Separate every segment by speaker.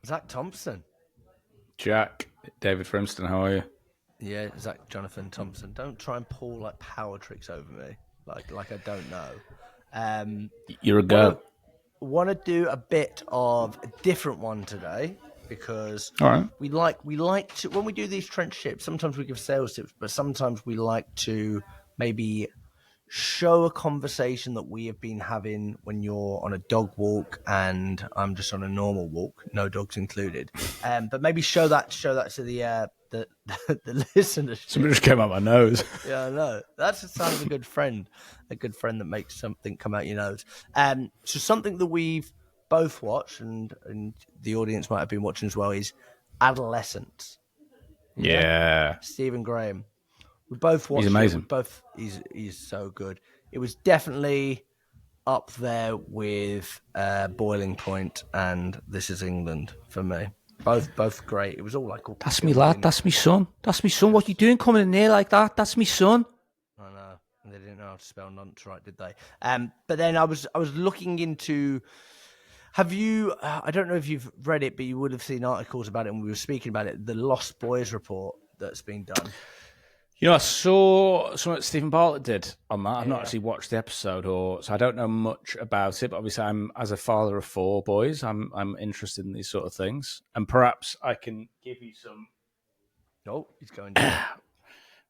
Speaker 1: Zac Thompson.
Speaker 2: Jack, David Frimston, how are you?
Speaker 1: Yeah, Zach Jonathan Thompson. Don't try and pull like power tricks over me, like I don't know.
Speaker 2: You're a
Speaker 1: Want to
Speaker 2: go.
Speaker 1: want to do a bit of a different one today because
Speaker 2: All right.
Speaker 1: we like to when we do these trench tips. Sometimes we give sales tips, but sometimes we like to maybe show a conversation that we have been having when you're on a dog walk and I'm just on a normal walk, no dogs included. But maybe show that to the
Speaker 2: Something
Speaker 1: listenership.
Speaker 2: just came out my nose.
Speaker 1: Yeah, I know. That's the sign of a good friend that makes something come out your nose. So something that we've both watched and the audience might have been watching as well is Adolescence. Yeah,
Speaker 2: Yeah.
Speaker 1: Stephen Graham. We both
Speaker 2: He's
Speaker 1: watched it. We
Speaker 2: amazing.
Speaker 1: both he's so good. It was definitely up there with Boiling Point and This Is England for me. Both great. It was all like all
Speaker 2: That's me lad.
Speaker 1: building.
Speaker 2: That's me son. That's me son. What you
Speaker 1: Yes,
Speaker 2: doing coming in here like that? That's me son.
Speaker 1: I know. They didn't know how to spell nonce right, did they? But then I was looking into. Have you? I don't know if you've read it, but you would have seen articles about it, and we were speaking about it. The Lost Boys report that's been done.
Speaker 2: You know, I saw something that Stephen Bartlett did on that. I've not
Speaker 1: Yeah.
Speaker 2: actually watched the episode, so I don't know much about it. But obviously, I'm as a father of four boys, I'm interested in these sort of things, and perhaps I can give you some.
Speaker 1: Oh, he's going down.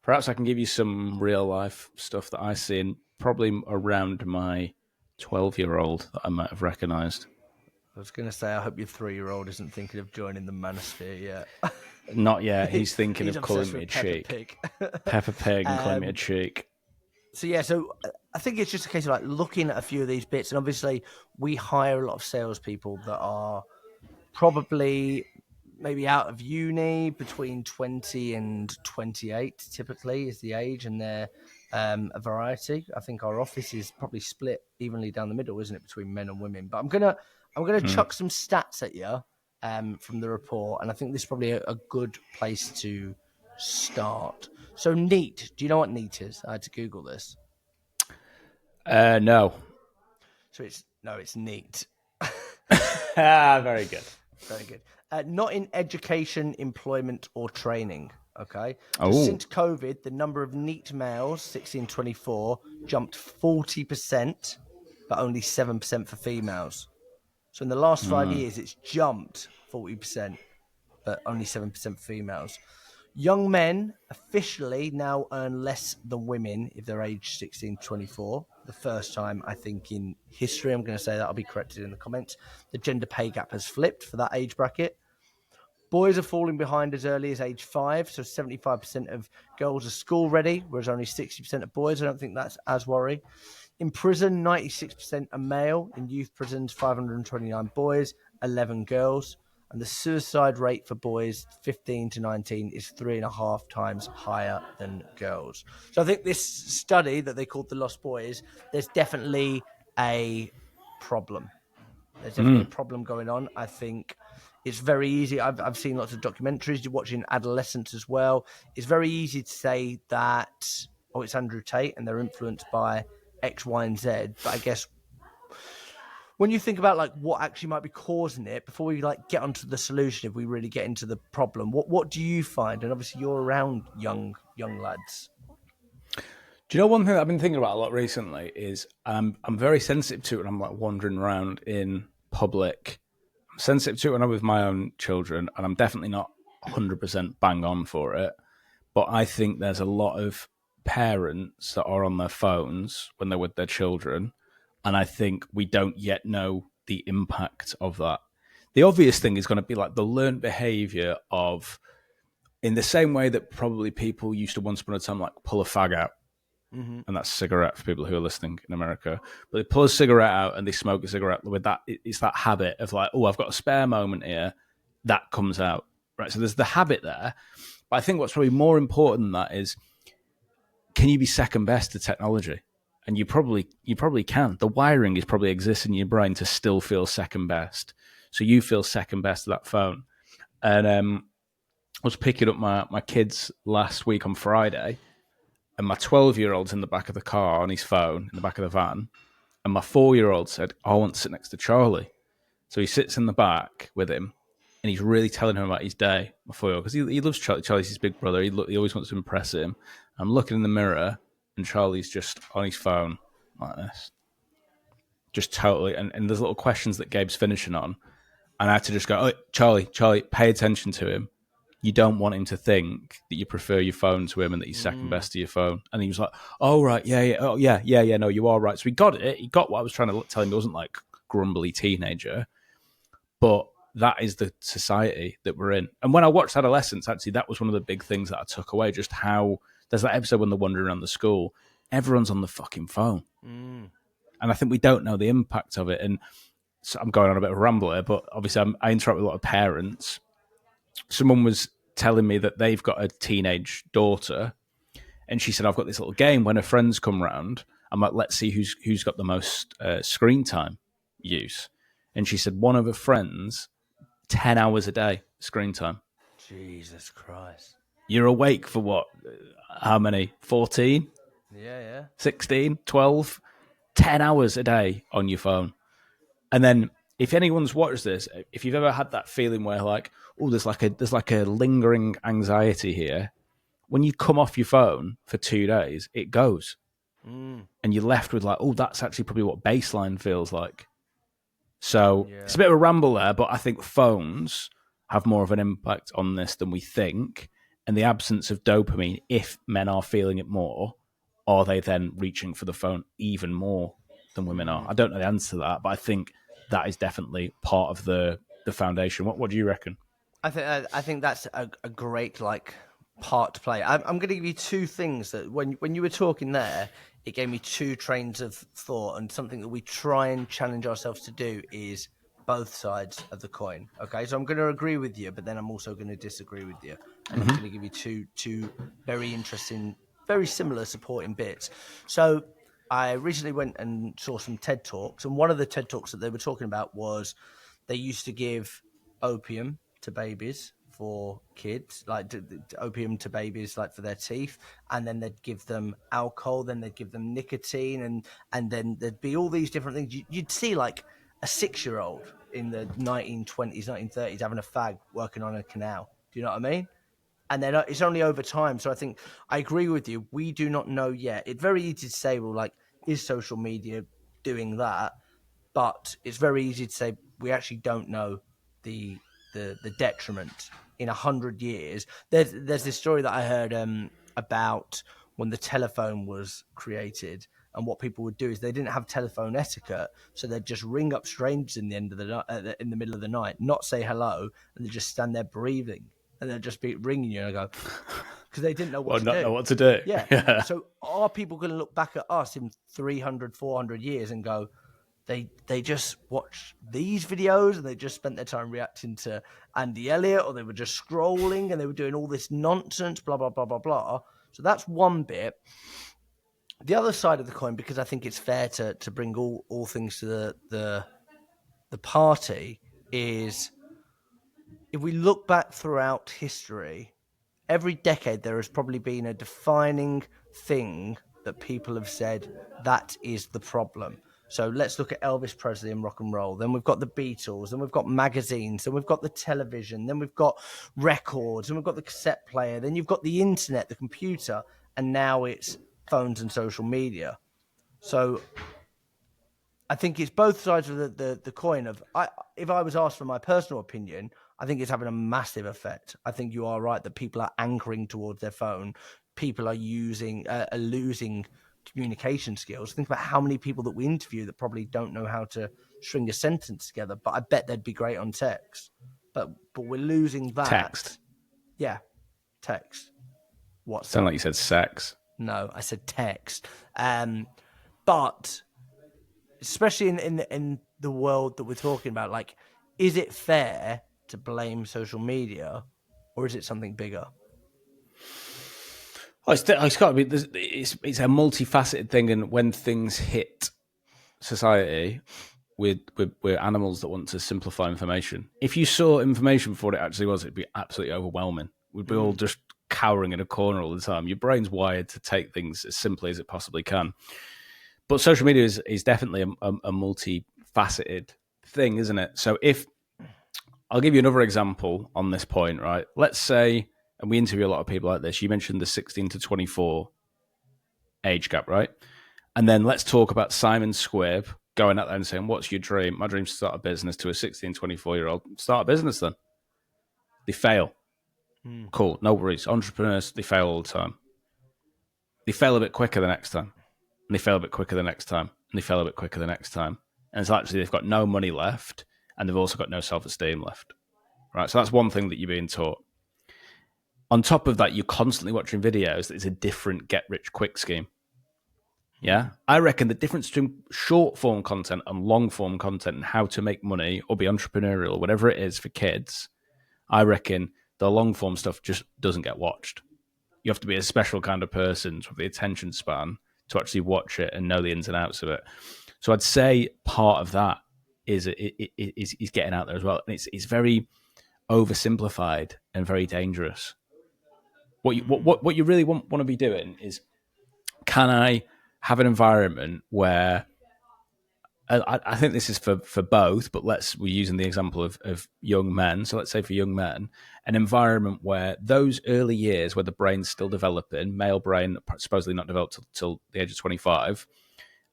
Speaker 2: Perhaps I can give you some real life stuff that I see, and probably around my 12-year-old that I might have recognised.
Speaker 1: I was going to say, I hope your 3-year-old isn't thinking of joining the Manosphere yet.
Speaker 2: Not yet. He's thinking
Speaker 1: He's
Speaker 2: of calling
Speaker 1: obsessed
Speaker 2: me a
Speaker 1: with Peppa
Speaker 2: cheek.
Speaker 1: Pig.
Speaker 2: Peppa Pig and calling me a
Speaker 1: Um,
Speaker 2: cheek.
Speaker 1: so I think it's just a case of like looking at a few of these bits, and obviously we hire a lot of salespeople that are probably maybe out of uni between 20 and 28 typically is the age, and they're a variety. I think our office is probably split evenly down the middle, isn't it, between men and women? But I'm gonna chuck some stats at you from the report, and I think this is probably a good place to start. So neat, do you know what neat is? I had to Google this.
Speaker 2: No.
Speaker 1: So it's neat.
Speaker 2: Very good.
Speaker 1: Very good. Not in education, employment, or training. Okay. So
Speaker 2: Oh.
Speaker 1: since COVID, the number of neat males, 1624, jumped 40%, but only 7% for females. So in the last 5 years, it's jumped 40%, but only 7% for females. Young men officially now earn less than women if they're aged 16 to 24. The first time, I think, in history. I'm going to say that. I'll be corrected in the comments. The gender pay gap has flipped for that age bracket. Boys are falling behind as early as age 5. So 75% of girls are school ready, whereas only 60% of boys. I don't think that's as worrying. In prison, 96% are male. In youth prisons, 529 boys, 11 girls. And the suicide rate for boys 15 to 19 is 3.5 times higher than girls. So I think this study that they called the Lost Boys, there's definitely a problem. There's definitely a problem going on. I think it's very easy. I've seen lots of documentaries. You're watching Adolescence as well. It's very easy to say that, oh, it's Andrew Tate and they're influenced by X, Y, and Z. But I guess when you think about like what actually might be causing it, before we like get onto the solution, if we really get into the problem, what do you find? And obviously you're around young lads.
Speaker 2: Do you know one thing that I've been thinking about a lot recently is I'm very sensitive to it when I'm like wandering around in public. I'm sensitive to it when I'm with my own children, and I'm definitely not 100% bang on for it. But I think there's a lot of parents that are on their phones when they're with their children, and I think we don't yet know the impact of that. The obvious thing is going to be like the learned behavior of, in the same way that probably people used to once upon a time like pull a fag out, and that's cigarette for people who are listening in America. But they pull a cigarette out and they smoke a cigarette with that. It's that habit of like, oh, I've got a spare moment here. That comes out, right? So there's the habit there. But I think what's probably more important than that is, can you be second best to technology? And you probably can. The wiring is probably exists in your brain to still feel second best. So you feel second best to that phone. And I was picking up my kids last week on Friday, and my 12-year-old's in the back of the car on his phone, in the back of the van, and my 4-year-old said, I want to sit next to Charlie. So he sits in the back with him, and he's really telling him about his day, my 4-year-old, because he loves Charlie. Charlie's his big brother. He always wants to impress him. I'm looking in the mirror, and Charlie's just on his phone like this. Just totally, and there's little questions that Gabe's finishing on, and I had to just go, oh, Charlie, pay attention to him. You don't want him to think that you prefer your phone to him and that he's second best to your phone. And he was like, oh, right, yeah, no, you are right. So he got it. He got what I was trying to tell him. He wasn't like grumbly teenager, but that is the society that we're in. And when I watched Adolescence, actually, that was one of the big things that I took away, just how there's that episode when they're wandering around the school, everyone's on the fucking phone. And I think we don't know the impact of it. And so I'm going on a bit of a ramble here, but obviously I interact with a lot of parents. Someone was telling me that they've got a teenage daughter, and she said, I've got this little game when her friends come round. I'm like, let's see who's got the most screen time use. And she said one of her friends, 10 hours a day screen time.
Speaker 1: Jesus Christ.
Speaker 2: You're awake for what? How many? 14?
Speaker 1: Yeah.
Speaker 2: 16? 12? 10 hours a day on your phone. And then if anyone's watched this, if you've ever had that feeling where like, oh, there's like a lingering anxiety here, when you come off your phone for 2 days, it goes. And you're left with like, oh, that's actually probably what baseline feels like. So It's a bit of a ramble there, but I think phones have more of an impact on this than we think. And the absence of dopamine, if men are feeling it more, are they then reaching for the phone even more than women are? I don't know the answer to that, but I think that is definitely part of the foundation. What do you reckon?
Speaker 1: I think that's a great part to play. I'm going to give you two things that when you were talking there, it gave me two trains of thought, and something that we try and challenge ourselves to do is both sides of the coin. Okay, so I'm going to agree with you, but then I'm also going to disagree with you, and I'm going to give you two very interesting, very similar supporting bits. So I recently went and saw some TED Talks, and one of the TED Talks that they were talking about was they used to give opium to babies for kids, opium to babies for their teeth, and then they'd give them alcohol, then they'd give them nicotine, and then there'd be all these different things. You'd see a 6-year-old in the 1920s, 1930s having a fag working on a canal. Do you know what I mean? And then it's only over time. So I think I agree with you. We do not know yet. It's very easy to say, well, is social media doing that? But it's very easy to say we actually don't know the detriment in 100 years. There's this story that I heard about when the telephone was created, and what people would do is they didn't have telephone etiquette, so they'd just ring up strangers in the middle of the night, not say hello, and they'd just stand there breathing, and they'd just be ringing you, and I go, because they didn't know what
Speaker 2: know what to do.
Speaker 1: Yeah. So are people going to look back at us in 300, 400 years and go, they just watched these videos and they just spent their time reacting to Andy Elliott, or they were just scrolling and they were doing all this nonsense, blah, blah, blah, blah, blah. So that's one bit. The other side of the coin, because I think it's fair to bring all things to the party, is if we look back throughout history, every decade there has probably been a defining thing that people have said that is the problem. So let's look at Elvis Presley and rock and roll. Then we've got the Beatles. Then we've got magazines. Then we've got the television. Then we've got records. Then we've got the cassette player. Then you've got the internet, the computer. And now it's phones and social media. So I think it's both sides of the coin. If I was asked for my personal opinion, I think it's having a massive effect. I think you are right that people are anchoring towards their phone. People are losing communication skills. Think about how many people that we interview that probably don't know how to string a sentence together, but I bet they'd be great on text. But we're losing that.
Speaker 2: Text.
Speaker 1: Yeah, text. What?
Speaker 2: Sound like you said sex.
Speaker 1: No, I said text. But especially in the world that we're talking about, is it fair to blame social media, or is it something bigger?
Speaker 2: It's got to be. It's a multifaceted thing, and when things hit society, we're animals that want to simplify information. If you saw information for what it actually was, it'd be absolutely overwhelming. We'd be all just cowering in a corner all the time. Your brain's wired to take things as simply as it possibly can. But social media is definitely a multifaceted thing, isn't it? So if I'll give you another example on this point, right? Let's say, and we interview a lot of people like this, you mentioned the 16 to 24 age gap, right? And then let's talk about Simon Squibb going out there and saying, what's your dream? My dream is to start a business, to a 16, 24-year-old. Start a business then. They fail. Cool, no worries. Entrepreneurs, they fail all the time. They fail a bit quicker the next time. And they fail a bit quicker the next time. And they fail a bit quicker the next time. And it's actually they've got no money left, and they've also got no self-esteem left. Right? So that's one thing that you're being taught. On top of that, you're constantly watching videos that is a different get-rich-quick scheme. Yeah? I reckon the difference between short-form content and long-form content and how to make money or be entrepreneurial, whatever it is for kids, I reckon the long-form stuff just doesn't get watched. You have to be a special kind of person with the attention span to actually watch it and know the ins and outs of it. So I'd say part of that is getting out there as well. And it's very oversimplified and very dangerous. What you really want to be doing is, can I have an environment where I think this is for both, but we're using the example of young men. So let's say for young men, an environment where those early years where the brain's still developing, male brain supposedly not developed till the age of 25,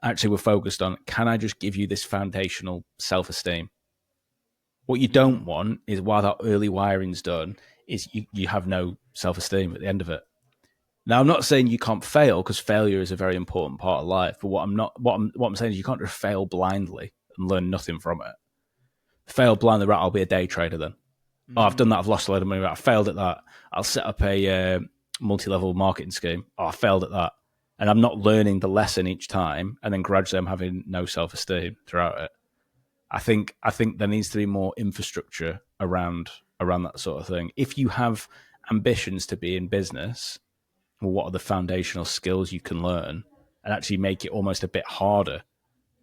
Speaker 2: actually we're focused on, can I just give you this foundational self-esteem? What you don't want is, while that early wiring's done, is you have no self-esteem at the end of it. Now, I'm not saying you can't fail, because failure is a very important part of life. But what I'm saying is you can't just fail blindly and learn nothing from it. Fail blindly, right? I'll be a day trader then. Oh, I've done that. I've lost a load of money. Right, I failed at that. I'll set up a multi-level marketing scheme. Oh, I failed at that, and I'm not learning the lesson each time. And then gradually, I'm having no self-esteem throughout it. I think there needs to be more infrastructure around that sort of thing. If you have ambitions to be in business, well, what are the foundational skills you can learn, and actually make it almost a bit harder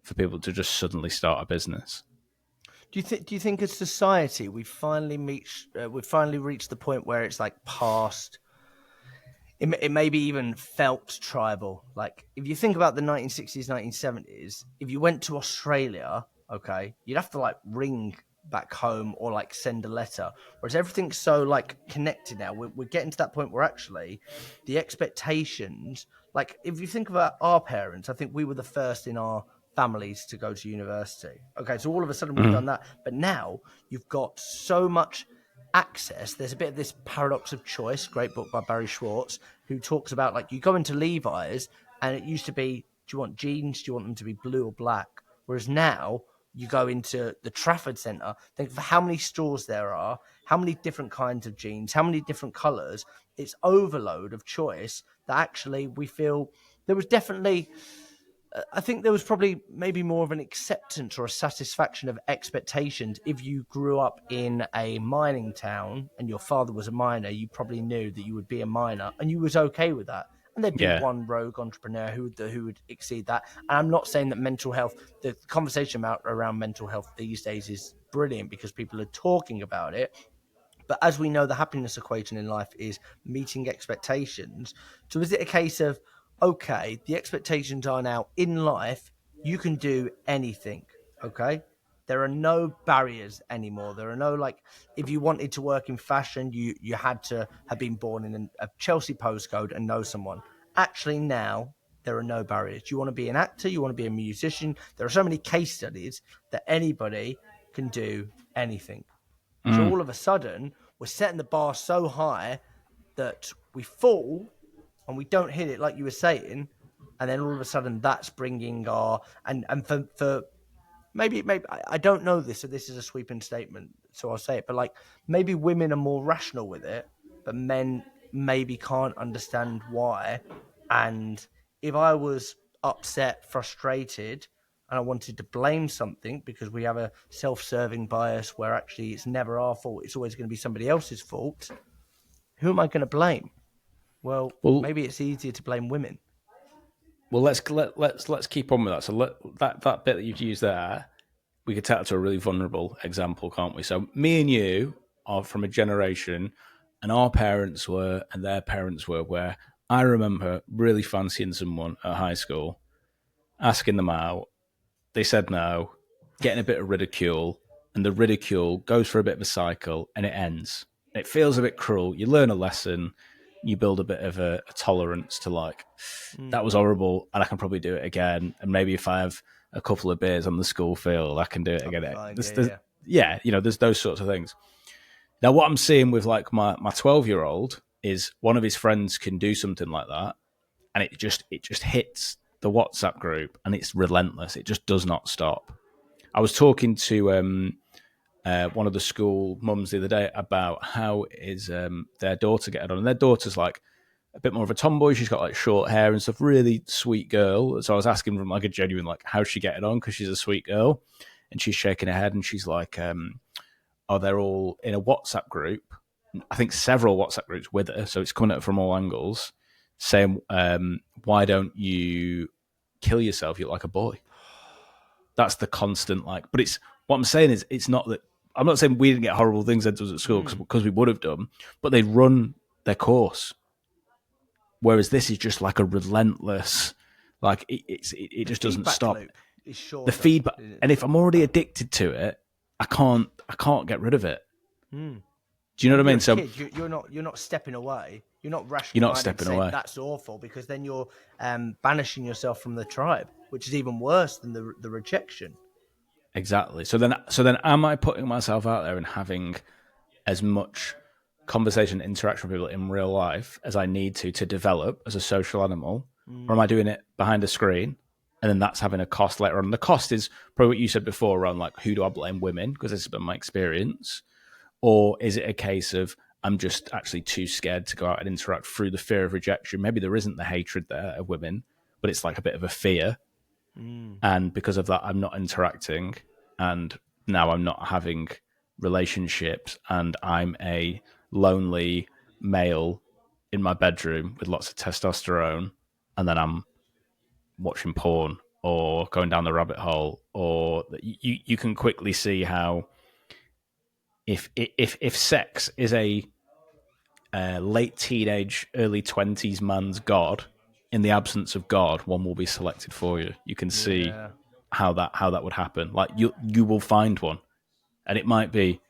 Speaker 2: for people to just suddenly start a business?
Speaker 1: Do you think as society we've finally reached the point where it's like past? It maybe even felt tribal. Like if you think about the 1960s, 1970s, if you went to Australia, okay, you'd have to like ring back home or like send a letter, whereas everything's so like connected now. We're getting to that point where actually the expectations, like if you think about our parents, I think we were the first in our families to go to university. Okay, so all of a sudden we've done that, but now you've got so much access. There's a bit of this paradox of choice, great book by Barry Schwartz, who talks about like you go into Levi's and it used to be, do you want jeans, do you want them to be blue or black, whereas now you go into the Trafford Centre, think of how many stores there are, how many different kinds of jeans, how many different colours. It's overload of choice that actually we feel there was definitely, I think there was probably maybe more of an acceptance or a satisfaction of expectations. If you grew up in a mining town and your father was a miner, you probably knew that you would be a miner and you was okay with that. And there'd be one rogue entrepreneur who would exceed that. And I'm not saying that mental health, the conversation around mental health these days is brilliant because people are talking about it. But as we know, the happiness equation in life is meeting expectations. So is it a case of, okay, the expectations are now in life, you can do anything, okay? There are no barriers anymore. There are no, like, if you wanted to work in fashion, you had to have been born in a Chelsea postcode and know someone. Actually, now there are no barriers. You want to be an actor, you want to be a musician. There are so many case studies that anybody can do anything. So all of a sudden, we're setting the bar so high that we fall and we don't hit it like you were saying, and then all of a sudden that's bringing our and for maybe I don't know this, so this is a sweeping statement, so I'll say it, but like maybe women are more rational with it, but men maybe can't understand why. And if I was upset, frustrated, and I wanted to blame something because we have a self-serving bias where actually it's never our fault, it's always going to be somebody else's fault, who am I going to blame? Well, maybe it's easier to blame women.
Speaker 2: Well, let's keep on with that. So that bit that you've used there, we could take it to a really vulnerable example, can't we? So me and you are from a generation, and our parents were, and their parents were, where I remember really fancying someone at high school, asking them out. They said no, getting a bit of ridicule, and the ridicule goes for a bit of a cycle and it ends. It feels a bit cruel. You learn a lesson, you build a bit of a tolerance to like, that was horrible and I can probably do it again. And maybe if I have a couple of beers on the school field, I can do it again.
Speaker 1: Fine.
Speaker 2: Yeah, you know, there's those sorts of things. Now, what I'm seeing with like my 12-year-old is one of his friends can do something like that, and it just hits the WhatsApp group, and it's relentless. It just does not stop. I was talking to one of the school mums the other day about how is their daughter getting on, and their daughter's like a bit more of a tomboy. She's got like short hair and stuff. Really sweet girl. So I was asking from like a genuine like, how's she getting on? Because she's a sweet girl, and she's shaking her head, and she's like, "Oh, they're all in a WhatsApp group. I think several WhatsApp groups with her, so it's coming at her from all angles, saying, why don't you kill yourself? You're like a boy." That's the constant like. But it's what I'm saying is it's not that. I'm not saying we didn't get horrible things said to us at school because we would have done, but they run their course. Whereas this is just like a relentless, like it just doesn't stop. The feedback, and if I'm already addicted to it, I can't get rid of it. Do you know what I mean? So
Speaker 1: kid, you're not stepping away. You're not rationalizing.
Speaker 2: You're not stepping away.
Speaker 1: That's awful, because then you're banishing yourself from the tribe, which is even worse than the rejection.
Speaker 2: Exactly. So then, am I putting myself out there and having as much conversation, interaction with people in real life as I need to develop as a social animal, or am I doing it behind a screen? And then that's having a cost later on. The cost is probably what you said before around like, who do I blame? Women, because this has been my experience. Or is it a case of I'm just actually too scared to go out and interact through the fear of rejection? Maybe there isn't the hatred there of women, but it's like a bit of a fear. And because of that, I'm not interacting. And now I'm not having relationships. And I'm a lonely male in my bedroom with lots of testosterone. And then I'm watching porn or going down the rabbit hole. Or you can quickly see how if sex is a late teenage, early 20s man's god, in the absence of God, one will be selected for you. You can see how that would happen. Like you will find one, and it might be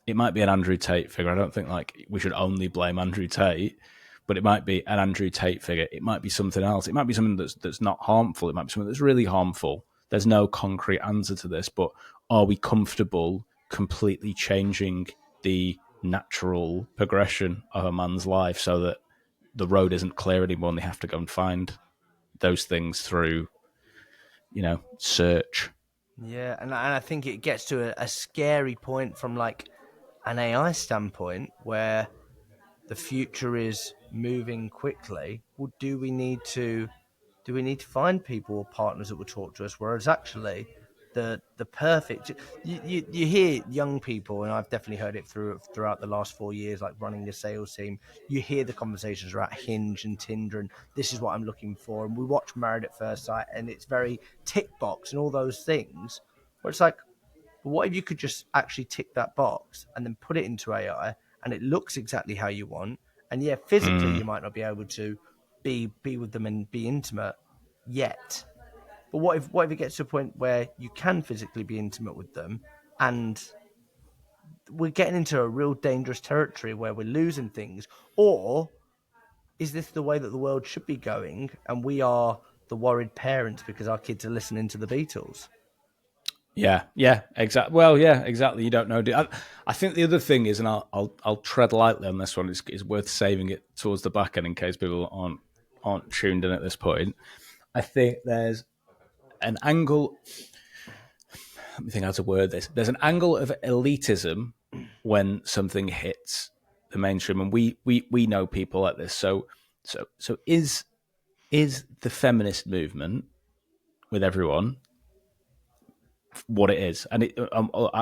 Speaker 2: an Andrew Tate figure. I don't think like we should only blame Andrew Tate, but it might be an Andrew Tate figure. It might be something else. It might be something that's not harmful. It might be something that's really harmful. There's no concrete answer to this, but are we comfortable completely changing the natural progression of a man's life so that the road isn't clear anymore and they have to go and find those things through, search?
Speaker 1: Yeah, and I think it gets to a scary point from like an AI standpoint where the future is moving quickly. Well, do we need to find people or partners that will talk to us? Whereas actually, the perfect you hear young people, and I've definitely heard it throughout the last 4 years, like running the sales team. You hear the conversations about Hinge and Tinder, and this is what I'm looking for. And we watch Married at First Sight, and it's very tick box and all those things. Where it's like, what if you could just actually tick that box and then put it into AI, and it looks exactly how you want? And yeah, physically you might not be able to be with them and be intimate yet. But what if it gets to a point where you can physically be intimate with them, and we're getting into a real dangerous territory where we're losing things? Or is this the way that the world should be going, and we are the worried parents because our kids are listening to the Beatles?
Speaker 2: Yeah, exactly. Well, yeah, exactly. You don't know. I think the other thing is, and I'll tread lightly on this one. It's worth saving it towards the back end in case people aren't tuned in at this point. I think there's an angle. Let me think how to word this. There's an angle of elitism when something hits the mainstream, and we know people like this. So is the feminist movement with everyone what it is? And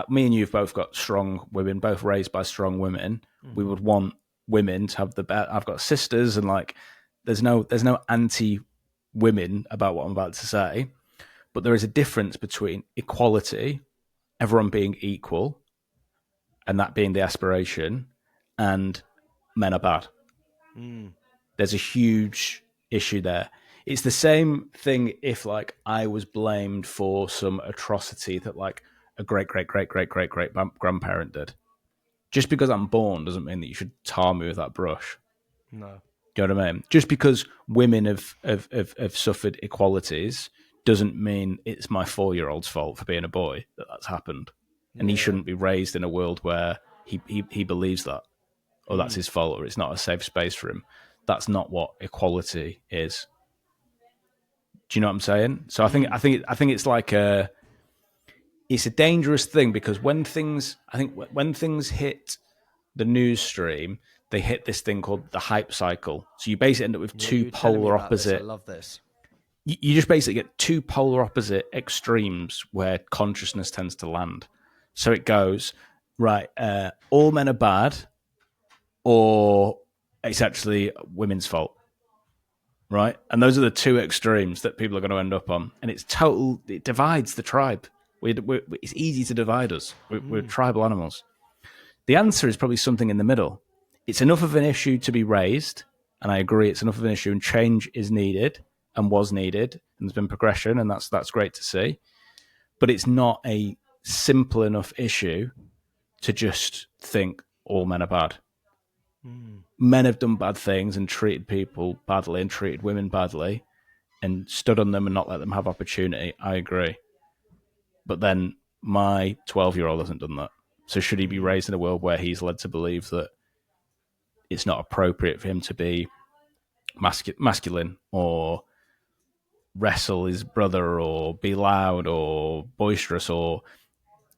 Speaker 2: me and you've both got strong women, both raised by strong women. We would want women to have the best. I've got sisters, and like there's no anti women about what I'm about to say, but there is a difference between equality, everyone being equal, and that being the aspiration, and men are bad. There's a huge issue there. It's the same thing if like I was blamed for some atrocity that like a great grandparent did. Just because I'm born doesn't mean that you should tar me with that brush.
Speaker 1: No.
Speaker 2: Do you know what I mean? Just because women have suffered equalities doesn't mean it's my 4-year-old's fault for being a boy that's happened. And he shouldn't be raised in a world where he believes that, or that's his fault, or it's not a safe space for him. That's not what equality is. Do you know what I'm saying? So I think it's like it's a dangerous thing, because when things hit the news stream, they hit this thing called the hype cycle. So you basically end up with two polar opposite.
Speaker 1: I love this.
Speaker 2: You just basically get two polar opposite extremes where consciousness tends to land. So it goes, right, all men are bad, or it's actually women's fault, right? And those are the two extremes that people are going to end up on. And it divides the tribe. It's easy to divide us. We're tribal animals. The answer is probably something in the middle. It's enough of an issue to be raised, and I agree it's enough of an issue, and change is needed and was needed, and there's been progression, and that's great to see. But it's not a simple enough issue to just think all men are bad. Men have done bad things and treated people badly and treated women badly and stood on them and not let them have opportunity. I agree. But then my 12-year-old hasn't done that. So should he be raised in a world where he's led to believe that it's not appropriate for him to be masculine or wrestle his brother or be loud or boisterous or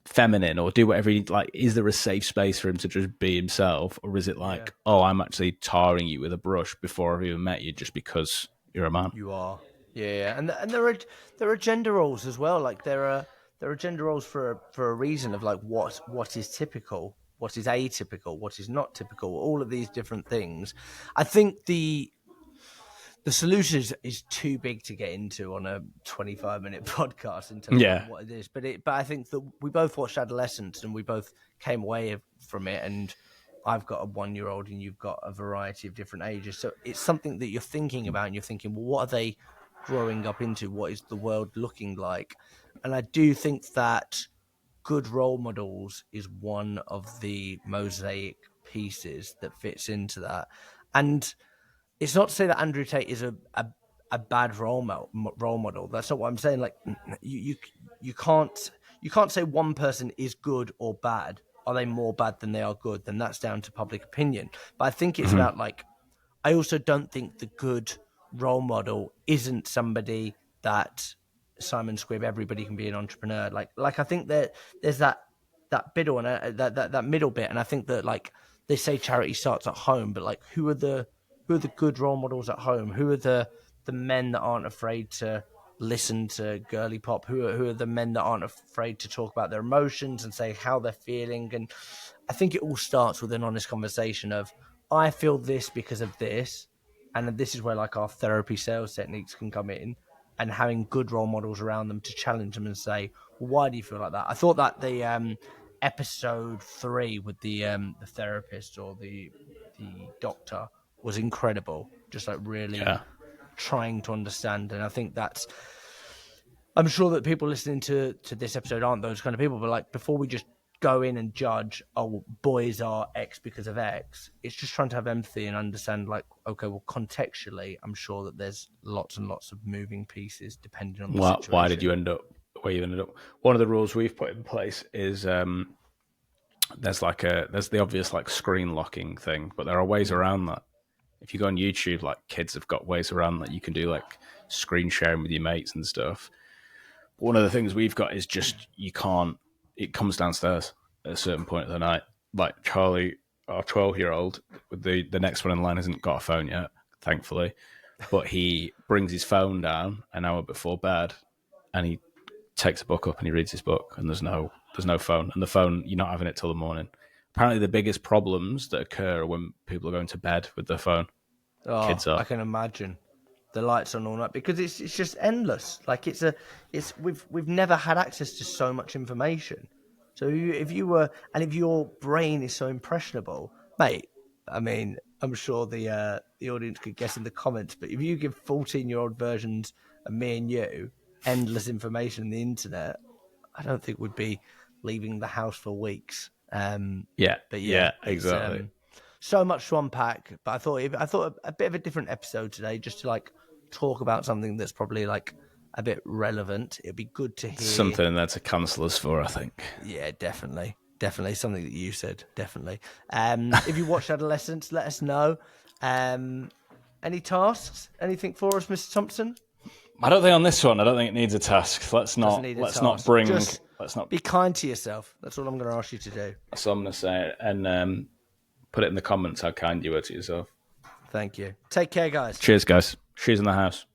Speaker 2: feminine or do whatever he like? Is there a safe space for him to just be himself, or is it like, oh, I'm actually tarring you with a brush before I've even met you just because you're a man?
Speaker 1: You are, and there are gender roles as well. Like there are gender roles for a reason of like what is typical, what is atypical, what is not typical. All of these different things. I think the solution is too big to get into on a 25-minute podcast in terms of what it is. But I think that we both watched Adolescence and we both came away from it. And I've got a 1-year-old and you've got a variety of different ages. So it's something that you're thinking about and you're thinking, well, what are they growing up into? What is the world looking like? And I do think that good role models is one of the mosaic pieces that fits into that. And it's not to say that Andrew Tate is a bad role model. That's not what I'm saying. Like you can't say one person is good or bad. Are they more bad than they are good? Then that's down to public opinion. But I think it's about like, I also don't think the good role model isn't somebody that Simon Squibb, everybody can be an entrepreneur. Like I think that there's that middle and that middle bit. And I think that like they say charity starts at home, but like who are the good role models at home? Who are the men that aren't afraid to listen to girly pop? Who are the men that aren't afraid to talk about their emotions and say how they're feeling? And I think it all starts with an honest conversation of, I feel this because of this. And this is where like our therapy sales techniques can come in, and having good role models around them to challenge them and say, well, why do you feel like that? I thought that the episode 3 with the therapist or the doctor was incredible. Just like really trying to understand. And I think I'm sure that people listening to this episode aren't those kind of people, but like before we just go in and judge, oh, boys are X because of X, it's just trying to have empathy and understand like, okay, well, contextually, I'm sure that there's lots and lots of moving pieces depending on the situation.
Speaker 2: Why did you end up where you ended up? One of the rules we've put in place is there's the obvious like screen locking thing, but there are ways around that. If you go on YouTube, like kids have got ways around that. You can do like screen sharing with your mates and stuff. But one of the things we've got is just you can't. It comes downstairs at a certain point of the night. Like Charlie, our 12-year-old, the next one in line hasn't got a phone yet, thankfully. But he brings his phone down an hour before bed, and he takes a book up and he reads his book. And there's no phone, and the phone you're not having it till the morning. Apparently, the biggest problems that occur are when people are going to bed with their phone. Kids are.
Speaker 1: I can imagine the lights on all night because it's just endless. Like we've never had access to so much information. So if your brain is so impressionable, mate. I mean, I'm sure the audience could guess in the comments, but if you give 14-year-old versions of me and you endless information on the internet, I don't think we'd be leaving the house for weeks.
Speaker 2: Exactly.
Speaker 1: So much to unpack, but I thought a bit of a different episode today, just to like talk about something that's probably like a bit relevant. It'd be good to hear
Speaker 2: Something there to cancel us for, I think.
Speaker 1: Yeah, definitely something that you said. Definitely. If you watched Adolescence, let us know. Any tasks? Anything for us, Mr. Thompson?
Speaker 2: I don't think on this one. I don't think it needs a task. Let's not
Speaker 1: be kind to yourself. That's all I'm going to ask you to do.
Speaker 2: That's what I'm going to say, and put it in the comments how kind you were to yourself.
Speaker 1: Thank you. Take care, guys.
Speaker 2: Cheers, guys. She's in the house.